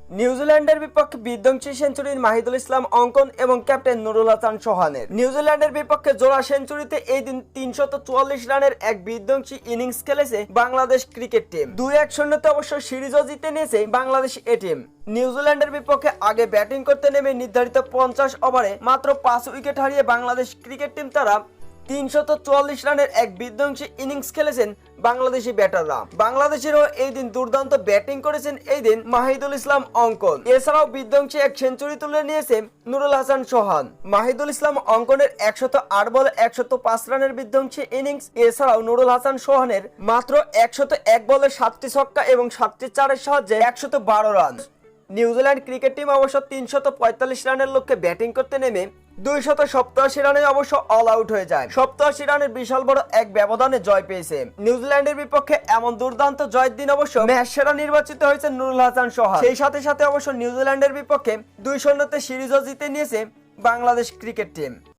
নিউজিল্যান্ডের বিপক্ষে বিধ্বংসী সেঞ্চুরির মাহিদুল ইসলাম অঙ্কন এবং ক্যাপ্টেন নুরুল হাসান সোহানের। নিউজিল্যান্ডের বিপক্ষে জোড়া সেঞ্চুরিতে এই দিন 344 রানের এক বিধ্বংসী ইনিংস খেলেছে বাংলাদেশ ক্রিকেট টিম। 2-1 অবশ্য সিরিজও জিতে নিয়েছে বাংলাদেশ এ টিম। নিউজিল্যান্ডের বিপক্ষে আগে ব্যাটিং করতে নেমে নির্ধারিত 50 ওভারে মাত্র 5 উইকেট হারিয়ে বাংলাদেশ ক্রিকেট টিম তারা 344 রানের এক বিধ্বংসী ইনিংস খেলেছেন বাংলাদেশি ব্যাটাররা। বাংলাদেশেরও এই দিন দুর্দান্ত ব্যাটিং করেছেন এই দিন মাহিদুল ইসলাম অঙ্কন। এছাড়াও বিধ্বংসী এক সেঞ্চুরি তুলে নিয়েছে নুরুল হাসান সোহান। মাহিদুল ইসলাম অঙ্কনের 108 বলে 105 রানের বিধ্বংসী ইনিংস, এছাড়াও নুরুল হাসান সোহানের মাত্র 101 বলে 7টি ছক্কা এবং 7টি চারের সাহায্যে 112 রান। নিউজিল্যান্ড ক্রিকেট টিম অবশ্য 345 রানের লক্ষ্যে ব্যাটিং করতে নেমে 287 রানে অবশ্য অল আউট হয়ে যায়। 87 রানের বিশাল বড় এক ব্যবধানে জয় পেয়েছে। নিউজিল্যান্ডের বিপক্ষে এমন দুর্দান্ত জয়ের দিন অবশ্য ম্যাচ সেরা নির্বাচিত হয়েছে নুরুল হাসান সোহান। সেই সাথে সাথে অবশ্য নিউজিল্যান্ডের বিপক্ষে 2-0 সিরিজও জিতে নিয়েছে বাংলাদেশ ক্রিকেট টিম।